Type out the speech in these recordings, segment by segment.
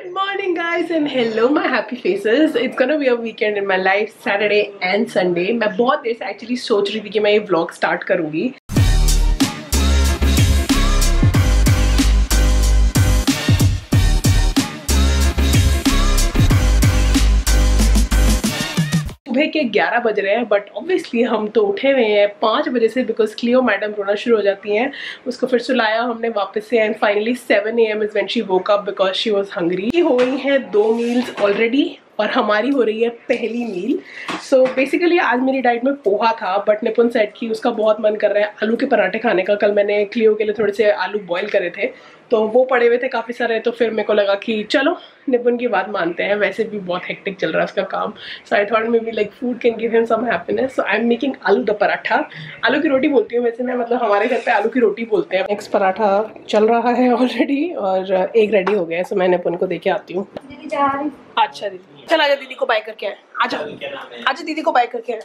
Good morning guys and hello my happy faces. It's gonna be a weekend in my life, Saturday and Sunday. मैं बहुत देर से actually सोच रही थी कि मैं ये व्लॉग स्टार्ट करूँगी. सुबह के 11 बज रहे हैं बट ऑब्वियसली हम तो उठे हुए हैं 5 बजे से बिकॉज क्लियो मैडम रोना शुरू हो जाती हैं. उसको फिर सुलाया हमने वापस से and finally 7 AM is when she woke up because she was hungry. हो गई हैं 2 मील्स ऑलरेडी और हमारी हो रही है पहली मील. सो बेसिकली आज मेरी डाइट में पोहा था बट निपुन सेट कि उसका बहुत मन कर रहा है आलू के पराठे खाने का. कल मैंने क्लियो के लिए थोड़े से आलू बॉईल करे थे तो वो पड़े हुए थे काफ़ी सारे, तो फिर मेरे को लगा कि चलो निपुन की बात मानते हैं. वैसे भी बहुत हेक्टिक चल रहा है उसका काम. So I thought maybe like food can give him some happiness. So I am making aloo the paratha. आलू की रोटी बोलती हूँ वैसे मैं, मतलब हमारे घर पे आलू की रोटी बोलते हैं. नेक्स्ट पराठा चल रहा है ऑलरेडी और एक रेडी हो गया है. सो मैं निपुन को देके आती हूँ. अच्छा दीदी चल आजा, दीदी को बाय करके आए. आजा आजा दीदी को बाय करके आए.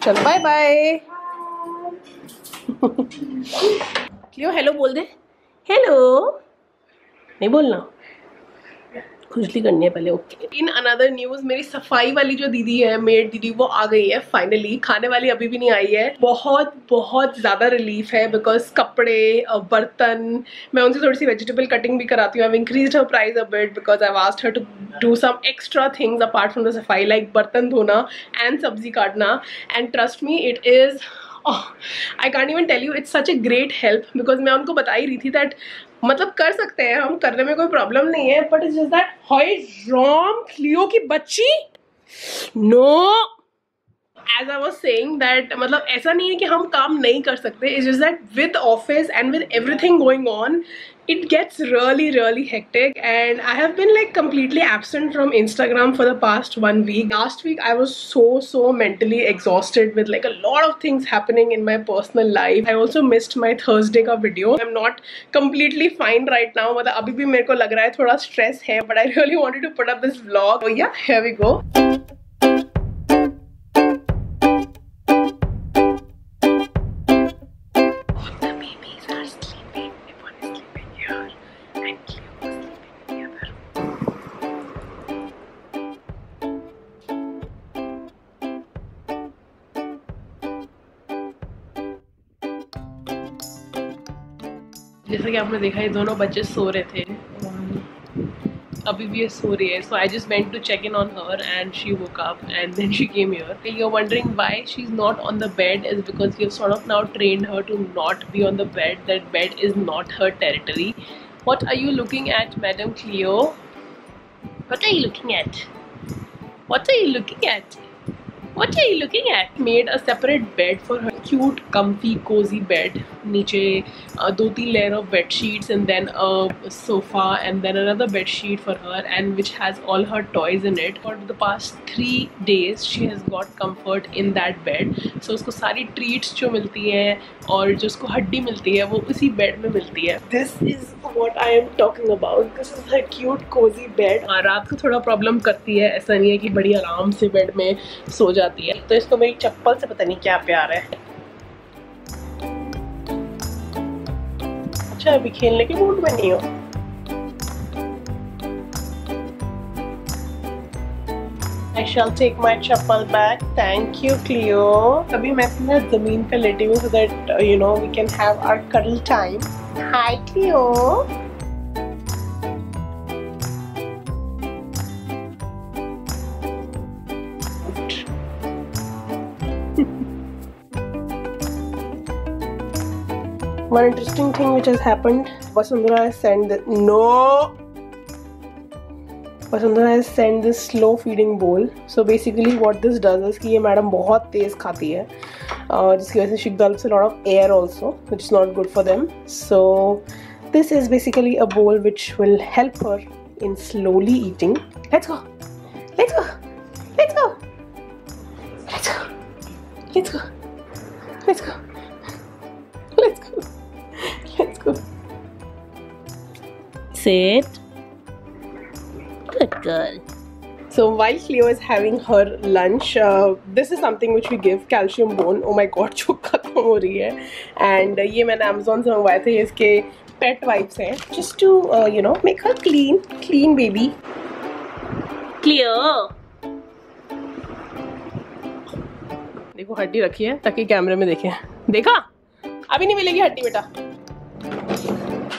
चलो बाय बाय. क्लियो हेलो बोल दे. हेलो नहीं बोलना, खुजली करनी है पहले. ओके. इन अनदर न्यूज़ मेरी सफाई वाली जो दीदी है, मेड दीदी, वो आ गई है फाइनली. खाने वाली अभी भी नहीं आई है. बहुत बहुत ज़्यादा रिलीफ है बिकॉज कपड़े बर्तन मैं उनसे थोड़ी सी वेजिटेबल कटिंग भी कराती हूँ. I increase her price a bit because I asked her to do some extra things apart from the सफाई लाइक बर्तन धोना एंड सब्जी काटना. And trust me it is I can't even tell you, it's such a great help because मैं उनको बता ही रही थी दैट मतलब कर सकते हैं हम, करने में कोई प्रॉब्लम नहीं है. But it's just that how is wrong Cleo की बच्ची. No, as I was saying that मतलब ऐसा नहीं है कि हम काम नहीं कर सकते. It's just that with office and with everything going on it gets really hectic and I have been like completely absent from Instagram for the past 1 week. Last week I was so mentally exhausted with like a lot of things happening in my personal life. I also missed my Thursday का video. I'm not completely fine right now. मतलब अभी भी मेरे को लग रहा है थोड़ा stress है, but I really wanted to put up this vlog. So yeah, here we go. जैसा कि आपने देखा ये दोनों बच्चे सो रहे थे, अभी भी ये सो रही है. So I just went to check in on her and she woke up and then she came here. You are wondering why she is not on the bed is because we have sort of now trained her to not be on the bed. That bed is not her territory. What are you looking at madam Cleo? What are you looking at? What are you looking eight? What are you looking at? Made a separate bed for her. Cute, comfy, cozy bed. नीचे 2-3 layer of bed sheets and then a sofa and then another bed sheet for her and which has all her toys in it. For the past 3 days she has got comfort in that bed. So उसको सारी treats जो मिलती हैं और जो उसको हड्डी मिलती है वो उसी bed में मिलती है. This is what I am talking about. This is her cute, cozy bed. रात को थोड़ा प्रॉब्लम करती है, ऐसा नहीं है कि बड़ी आराम से बेड में सो जाती है. तो इसको मेरी चप्पल से पता नहीं क्या प्यार है. अच्छा अभी खेलने के मूड में नहीं हो. I shall take my chappal back. Thank you, Cleo. अभी मैं अपने जमीन पे लेटी हूँ so that you know we can have our cuddle time. Hi, Cleo. One interesting thing which has happened, Vasundhara has sent Vasundhara has sent this slow feeding bowl. So basically what this does is कि ये madam बहुत तेज़ खाती है जिसकी वजह से she gulps a lot of air also, which is not good for them. So this is basically a bowl which will help her in slowly eating. Let's go. Let's go. Let's go. Let's go. Let's go. Let's go. Let's go. Let's go. Sit. Good girl. So while Cleo is having her lunch, this is something which we give, calcium bone. Oh my god, जो खत्म हो रही है. And ये मैंने Amazon से मंगवाए थे. इसके पेट वाइप्स हैं, just to you know make her clean baby. Clear. देखो हड्डी रखी है ताकि कैमरे में देखें। देखा? अभी नहीं मिलेगी हड्डी बेटा,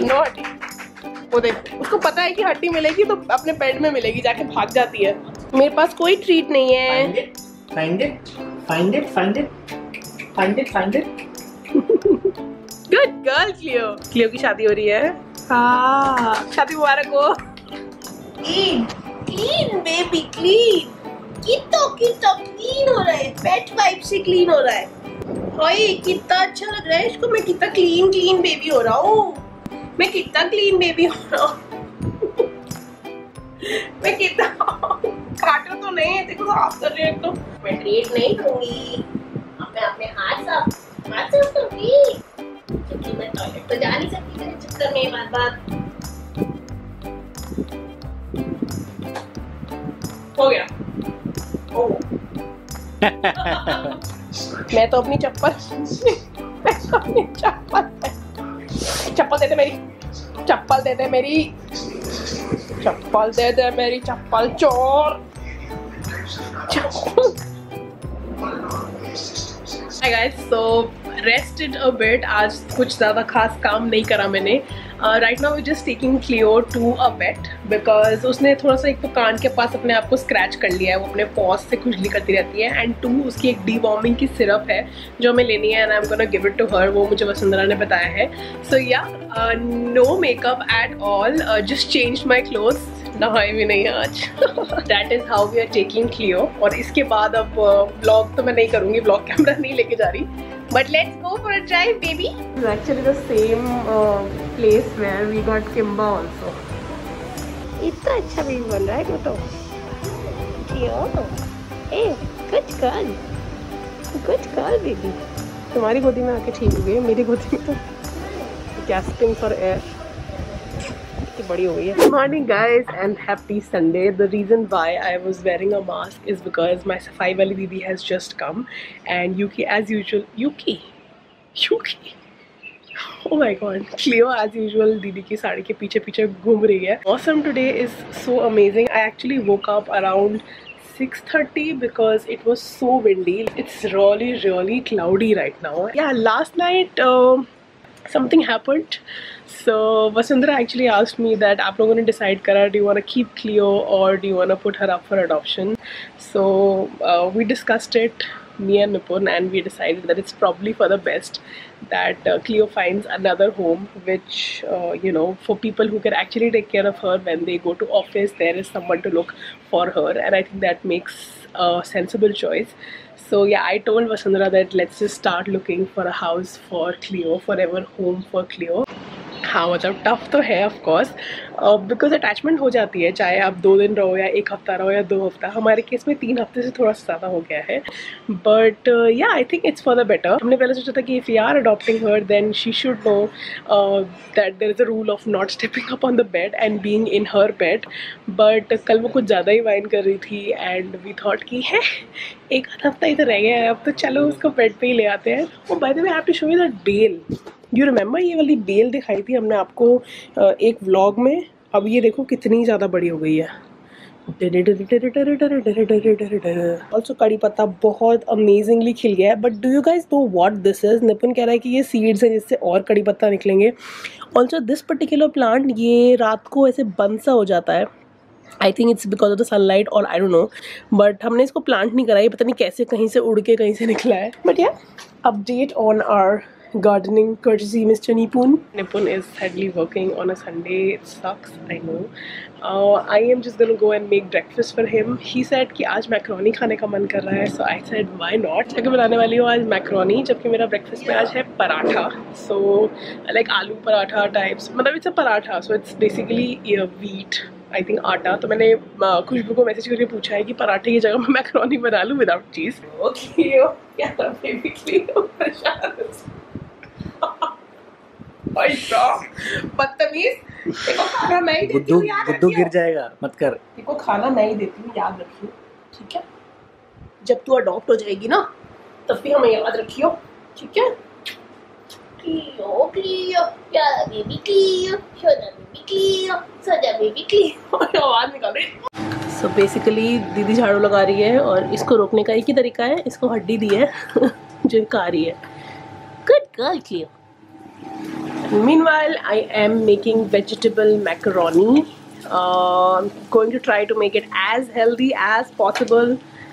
नो हड्डी। वो देख, उसको पता है कि हड्डी मिलेगी तो अपने बेड में मिलेगी, जाके भाग जाती है। मेरे पास कोई ट्रीट नहीं है। Find it. Good girl Cleo की शादी हो रही है। हाँ, शादी मुबारक हो। Clean baby clean. कितना क्लीन हो रहा है, पेट वाइप से क्लीन हो रहा है। ओए कितना अच्छा लग रहा है इसको। मैं कितना क्लीन बेबी हो रहा हूँ। मैं कितना क्लीन बेबी हो रहा हूँ। मैं कितना काटो तो नहीं, देखो साफ कर रही हूँ। तो मैं ट्रीट नहीं दूंगी, मैं अपने हाथ साफ करूंगी, क्योंकि मैं टॉयलेट तो जा नहीं सकती तेरे चक्कर में बार-बार। हो गया। मैं तो अपनी चप्पल दे दे मेरी चप्पल दे दे मेरी चप्पल चोर। Hi guys, so rested a bit. आज कुछ ज़्यादा खास काम नहीं करा मैंने। Right now we're just taking Cleo to a vet because उसने थोड़ा सा एक तो कान के पास अपने आप को स्क्रैच कर लिया है, वो अपने पॉज से खुजली करती रहती है। एंड 2 उसकी एक डीवॉर्मिंग की सिरप है जो हमें लेनी है, and I am gonna give it to her. वो मुझे वसुंधरा ने बताया है। So ya no makeup at all, just change my clothes. नहाए भी नहीं आज। That is how we are taking Cleo. और इसके बाद अब व्लॉग तो मैं नहीं करूँगी, व्लॉग कैमरा नहीं लेके जा रही, but let's go for a drive baby. Actually the same place where we got Kimba also. इतना अच्छा बेबी बन रहा है तो। A good girl baby. तुम्हारी गोदी में आके ठीक हो गई, मेरी गोदी में तो गैस्पिंग फॉर एयर बड़ी हो गई है। Morning guys and happy Sunday. The reason why I was wearing a mask is because my सफाई वाली दीदी has just come and Yuki as usual Yuki oh my god, Cleo as usual दीदी की साड़ी के पीछे पीछे घूम रही है। Awesome today is so amazing. I actually woke up around 6:30 because it was so windy. It's really cloudy right now. Yeah, last night something happened. So Vasundhara actually asked me that आप लोगों ने decide करा, do you want to keep Cleo or do you want to put her up for adoption? So we discussed it, me and Nipun, and we decided that it's probably for the best that Cleo finds another home, which you know, for people who can actually take care of her when they go to office, there is someone to look for her, and I think that makes a sensible choice. So yeah, I told Vasundhara that let's just start looking for a house for Cleo, forever home for Cleo. हाँ मतलब tough तो है of course, because attachment हो जाती है, चाहे आप 2 दिन रहो या 1 हफ्ता रहो या 2 हफ्ता। हमारे केस में 3 हफ्ते से थोड़ा सा ज़्यादा हो गया है, but ya I think it's for the better. हमने पहले सोचा था कि if you are adopting her then she should know that there is a rule of not stepping up on the bed and being in her bed, but कल वो कुछ ज़्यादा ही wine कर रही थी एंड वी थॉट कि है 1 हफ्ता ही तो रह गया है, अब तो चलो उसको बेड पे ही ले आते हैं। और by the way I have to show you that bell. You remember ये वाली बेल दिखाई थी हमने आपको एक व्लॉग में। अब ये देखो कितनी ज़्यादा बड़ी हो गई है। ऑल्सो कड़ी पत्ता बहुत अमेजिंगली खिल गया है, but do you guys know what this is? Nipun कह रहा है कि ये सीड्स हैं जिससे और कड़ी पत्ता निकलेंगे। ऑल्सो दिस पर्टिकुलर प्लांट ये रात को ऐसे बंद सा हो जाता है। आई think it's because of the sunlight और आई डोंट नो, बट हमने इसको प्लांट नहीं करा, ये पता नहीं कैसे कहीं से उड़ के कहीं से निकला है। But ya update on our gardening courtesy Mr. Nipun. Nipun is sadly working on a Sunday. It sucks, I know. I am just gonna go and make breakfast for him. He said कि आज macaroni खाने का मन कर रहा है, so I said why not? क्या बनाने वाली हूँ आज मैक्रोनी, जबकि मेरा ब्रेकफास्ट में आज है पराठा। So like आलू पराठा टाइप्स, मतलब it's a paratha, so it's basically wheat, I think आटा। तो मैंने खुशबू को मैसेज करके पूछा है कि पराठे की जगह मैं मैक्रोनी बना लूँ विदाउट चीज़। बदतमीज, देखो खाना मैं ही देती हूँ, याद रखियो। गिर जाएगा, मत कर। देखो खाना मैं ही देती हूँ, याद रखियो, ठीक है? जब तू अडॉप्ट हो जाएगी ना तब भी हमें याद रखियो, ठीक है? Cleo, Cleo, yeah, baby Cleo, show the baby Cleo, show the baby Cleo. आवाज निकाल रही। सो बेसिकली दीदी झाड़ू लगा रही है और इसको रोकने का एक ही तरीका है, इसको हड्डी दी है जो खा रही है। Good girl Cleo. Meanwhile, I am making vegetable macaroni. Going to try to make it as healthy as possible.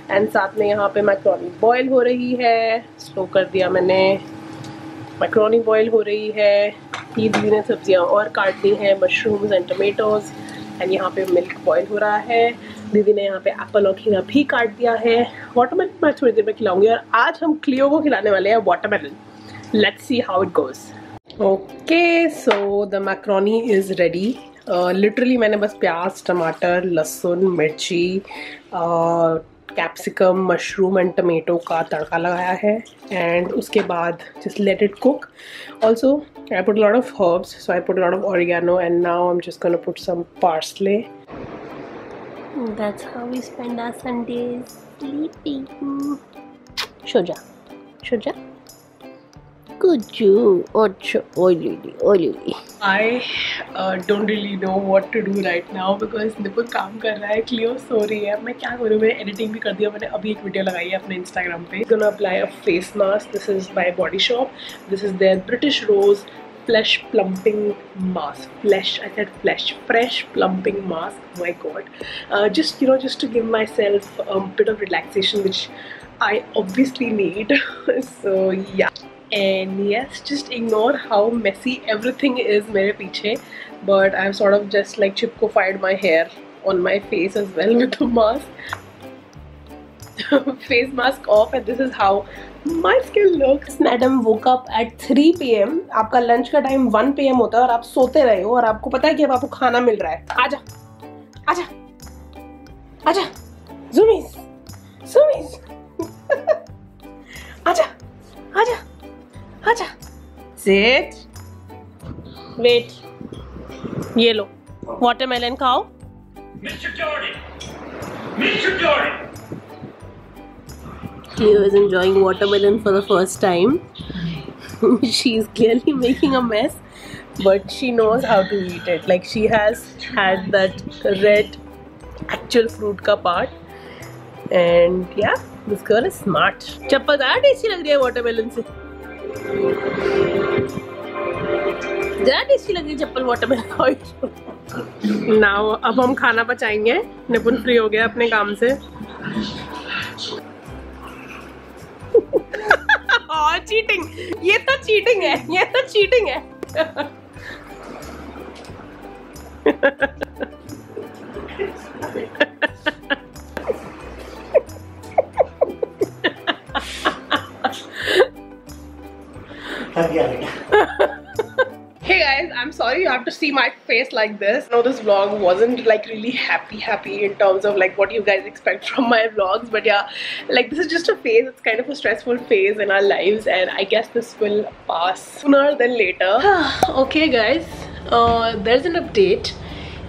And साथ में यहाँ पे macaroni boil हो रही है। स्लो कर दिया मैंने। macaroni boil हो रही है। ये दीदी ने सब्जियाँ और काट दी हैं, mushrooms and tomatoes. एंड यहाँ पे मिल्क बॉयल हो रहा है। दीदी ने यहाँ पे एप्पल और खीरा भी काट दिया है। वाटरमेलन मैं थोड़ी देर में खिलाऊंगी और आज हम क्लियो को खिलाने वाले हैं watermelon. Let's see how it goes. Okay, so the macaroni is ready. Literally मैंने बस प्याज, टमाटर, लहसुन, मिर्ची, कैप्सिकम, मशरूम एंड टमेटो का तड़का लगाया है एंड उसके बाद just let it cook. Also I put a lot of herbs, so I put a lot of oregano and now I'm just gonna put some parsley. That's how we spend our Sundays, sleeping. Shoja. Shoja. Good job. Oily. I don't really know what to do right now because निपुण काम कर रहा है, Clio सो रही है। मैं क्या करूँ, मैंने एडिटिंग भी कर दिया। मैंने अभी एक वीडियो लगाई है अपने इंस्टाग्राम पे। Gonna apply a face mask. This is by Body Shop. This is their British Rose Flesh Plumping Mask. I said flesh. Fresh plumping mask. Oh my God. Just to give myself a bit of relaxation, which I obviously need. So yeah. And yes, just ignore how messy everything is मेरे पीछे, but I've sort of just like chipcofied my hair on my face as well with the mask. Face mask off and this is how my skin looks. Madam woke up at 3 PM. आपका lunch का time 1 PM होता है और आप सोते रहे हो और आपको पता है कि अब आपको खाना मिल रहा है। आजा आजा आजा zoomies आजा आजा आजा सिट वेट, ये लो वाटरमेलन खाओ। Mr. Jordan! Cleo is enjoying watermelon for the first time. She's clearly making a mess, but she knows how to eat it. Like she has had that red actual fruit का part. And yeah, this girl is smart. चप्पल ज़्यादा tasty लग रही है watermelon से। ज़्यादा tasty लग रही है चप्पल वाटरमेलन। नाउ अब हम खाना पचाएंगे। निपुण फ्री हो गया अपने काम से। चीटिंग, ये तो चीटिंग है। Hey guys, I'm sorry you have to see my face like this. No, this vlog wasn't like really happy in terms of like what you guys expect from my vlogs, but yeah, like this is just a phase. It's kind of a stressful phase in our lives and I guess this will pass sooner than later. Okay guys, there's an update.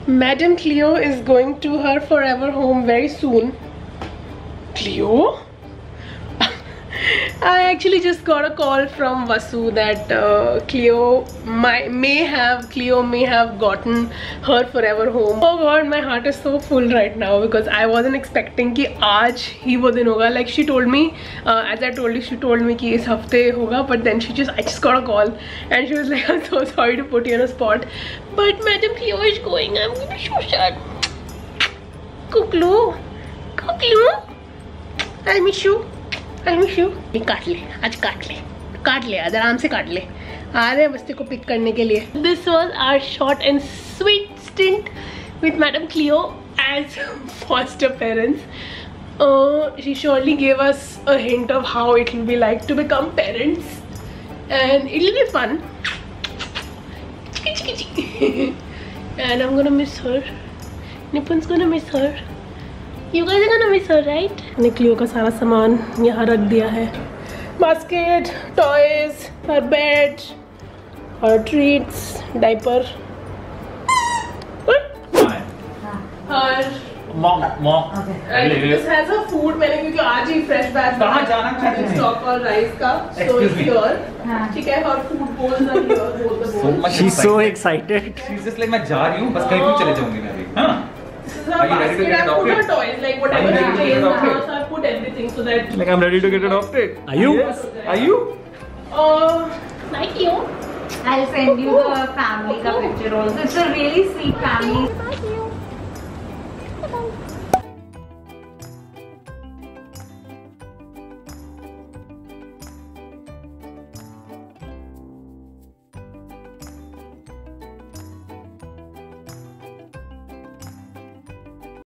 Madam Cleo is going to her forever home very soon. Cleo? I actually just got a call from Vasu that Cleo may have gotten her forever home. Oh God, my heart is so full right now because I wasn't expecting कि आज ही वो दिन होगा. Like she told me, as I told you, she told me कि इस हफ्ते होगा, but then I just got a call and she was like, I'm so sorry to put you on a spot, but Madam Cleo is going. I'm gonna be so sad. Kuklu, I miss you. काट ले आज आराम से काट ले। आ रहे हैं बस्ती को पिक करने के लिए। This was our short and sweet stint with Madam Cleo as foster parents. She surely gave us a hint of how it will be like to become parents, and it will be fun. And I'm gonna miss her. Nipun's gonna miss her. You guys are gonna miss her, right? क्लियो का सारा सामान यहाँ रख दिया है। Basket, toys, her bed, her treats, diaper, her mom And this has a food मैंने क्योंकि आज ही fresh batch कहाँ जाना चाहते हैं? stock और rice का, so Excuse it's me. here. ठीक है, और food bowls are here, both the So bowls. much She's so excited. She's just like मैं जा रही हूँ, बस कहीं भी चले जाऊंगी मैं अभी, हाँ? This is a Are you ready to basket. get I put her adopted? toys, like whatever Are you she ready to plays get in the adopted? house, I put everything so that. Like I'm ready to get adopted. Are you? Are you? Like you. I'll send you the family ka picture also. It's a really sweet family.